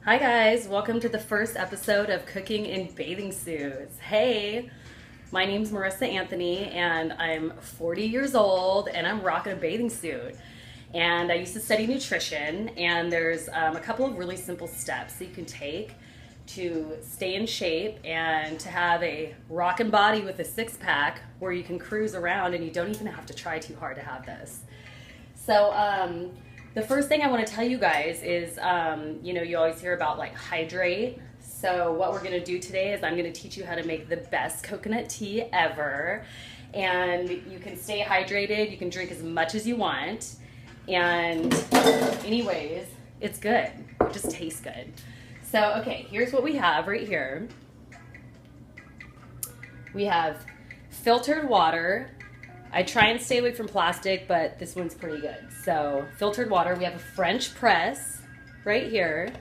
Hi guys, welcome to the first episode of Cooking in Bathing Suits. Hey, my name's Marissa Anthony and I'm 40 years old and I'm rocking a bathing suit. And I used to study nutrition, and there's a couple of really simple steps that you can take to stay in shape and to have a rockin' body with a six-pack where you can cruise around and you don't even have to try too hard to have this. So the first thing I want to tell you guys is, you always hear about like hydrate. So what we're going to do today is I'm going to teach you how to make the best coconut tea ever. And you can stay hydrated. You can drink as much as you want. And anyways, it's good. It just tastes good. So, okay, here's what we have right here. We have filtered water. I try and stay away from plastic, but this one's pretty good. So, filtered water. We have a French press right here.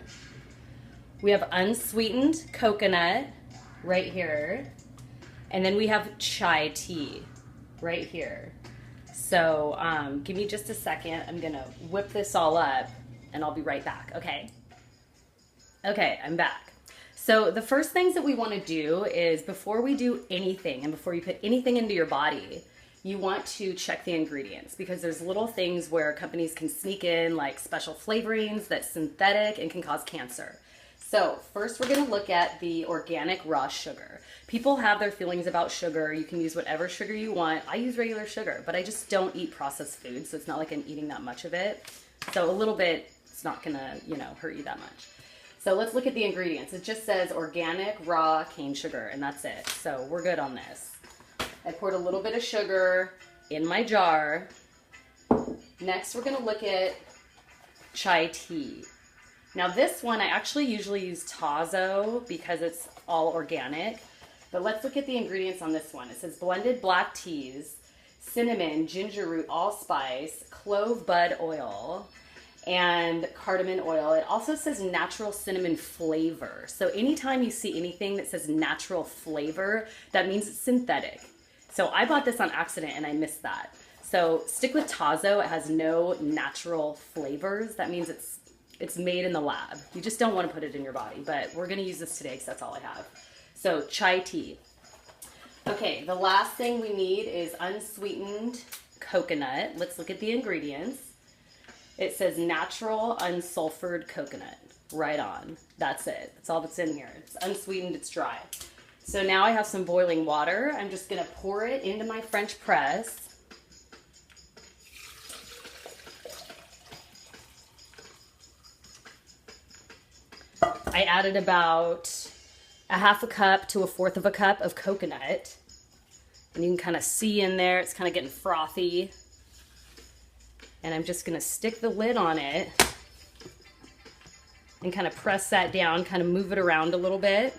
We have unsweetened coconut right here. And then we have chai tea right here. So, give me just a second. I'm going to whip this all up and I'll be right back, okay? Okay, I'm back. So the first things that we want to do is before we do anything and before you put anything into your body, you want to check the ingredients because there's little things where companies can sneak in like special flavorings that's synthetic and can cause cancer. So first we're going to look at the organic raw sugar. People have their feelings about sugar. You can use whatever sugar you want. I use regular sugar, but I just don't eat processed food, so it's not like I'm eating that much of it. So a little bit, it's not going to, hurt you that much. So let's look at the ingredients. It just says organic raw cane sugar, and that's it. So we're good on this. I poured a little bit of sugar in my jar. Next, we're going to look at chai tea. Now this one, I actually usually use Tazo because it's all organic. But let's look at the ingredients on this one. It says blended black teas, cinnamon, ginger root, allspice, clove bud oil, and cardamom oil. It also says natural cinnamon flavor. So anytime you see anything that says natural flavor, that means it's synthetic. So I bought this on accident and I missed that. So stick with Tazo. It has no natural flavors. That means it's made in the lab. You just don't want to put it in your body, but we're going to use this today because that's all I have. So chai tea. Okay, the last thing we need is unsweetened coconut. Let's look at the ingredients. It says natural unsulfured coconut. Right on. That's it. That's all that's in here. It's unsweetened, it's dry. So now I have some boiling water. I'm just going to pour it into my French press. I added about a half a cup to a fourth of a cup of coconut. And you can kind of see in there, it's kind of getting frothy. And I'm just going to stick the lid on it and kind of press that down, kind of move it around a little bit.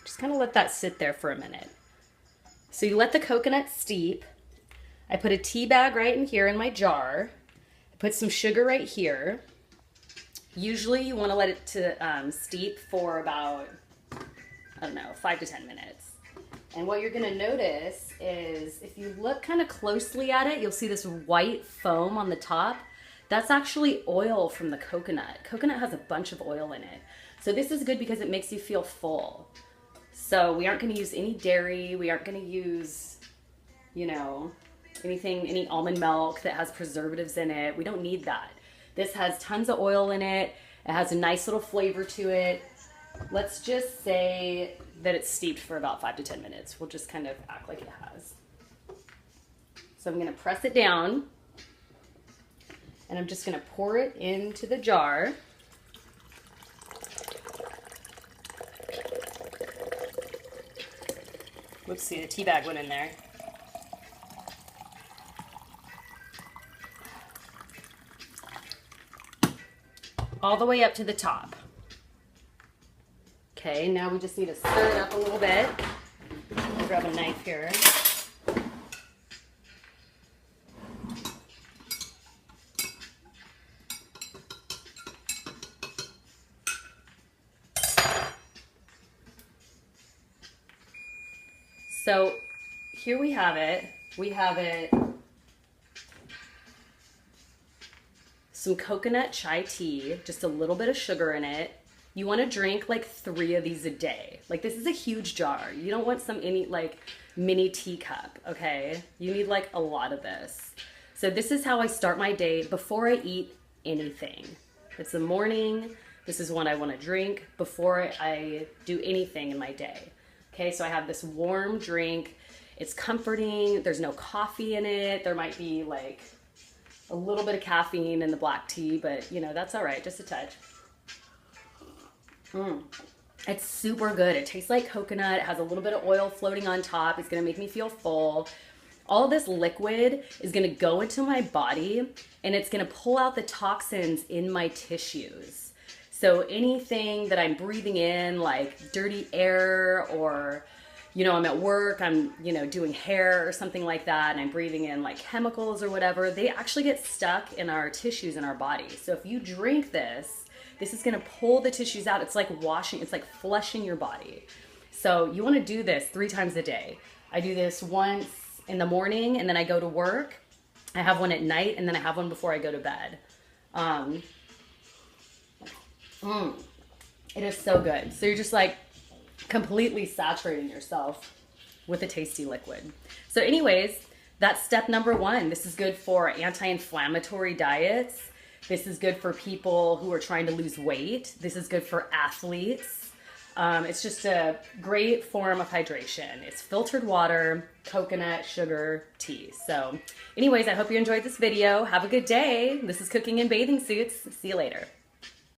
Just kind of let that sit there for a minute. So you let the coconut steep. I put a tea bag right in here in my jar. I put some sugar right here. Usually you want to let it to steep for about, 5 to 10 minutes. And what you're going to notice is if you look kind of closely at it, you'll see this white foam on the top. That's actually oil from the coconut. Coconut has a bunch of oil in it. So this is good because it makes you feel full. So we aren't going to use any dairy. We aren't going to use, any almond milk that has preservatives in it. We don't need that. This has tons of oil in it. It has a nice little flavor to it. Let's just say that it's steeped for about 5 to 10 minutes. We'll just kind of act like it has. So I'm going to press it down and I'm just going to pour it into the jar. Whoops, see, the tea bag went in there. All the way up to the top. Okay, now we just need to stir it up a little bit. I'll grab a knife here. So here we have it. We have it some coconut chai tea, just a little bit of sugar in it. You want to drink like 3 of these a day. Like this is a huge jar. You don't want any like mini teacup, okay? You need like a lot of this. So this is how I start my day before I eat anything. It's the morning. This is what I want to drink before I do anything in my day. Okay, so I have this warm drink. It's comforting. There's no coffee in it. There might be like a little bit of caffeine in the black tea, but you know, that's all right, just a touch. It's super good. It tastes like coconut. It has a little bit of oil floating on top. It's gonna make me feel full. All this liquid is gonna go into my body and it's gonna pull out the toxins in my tissues. So anything that I'm breathing in, like dirty air, or you know, I'm at work, I'm, you know, doing hair or something like that, and I'm breathing in like chemicals or whatever, they actually get stuck in our tissues in our body. So if you drink this, this is gonna pull the tissues out. It's like washing, it's like flushing your body. So you wanna do this 3 times a day. I do this once in the morning and then I go to work. I have one at night and then I have one before I go to bed. It is so good. So you're just like completely saturating yourself with a tasty liquid. So anyways, that's step number 1. This is good for anti-inflammatory diets. This is good for people who are trying to lose weight. This is good for athletes. It's just a great form of hydration. It's filtered water, coconut, sugar, tea. So anyways, I hope you enjoyed this video. Have a good day. This is Cooking in Bathing Suits. See you later.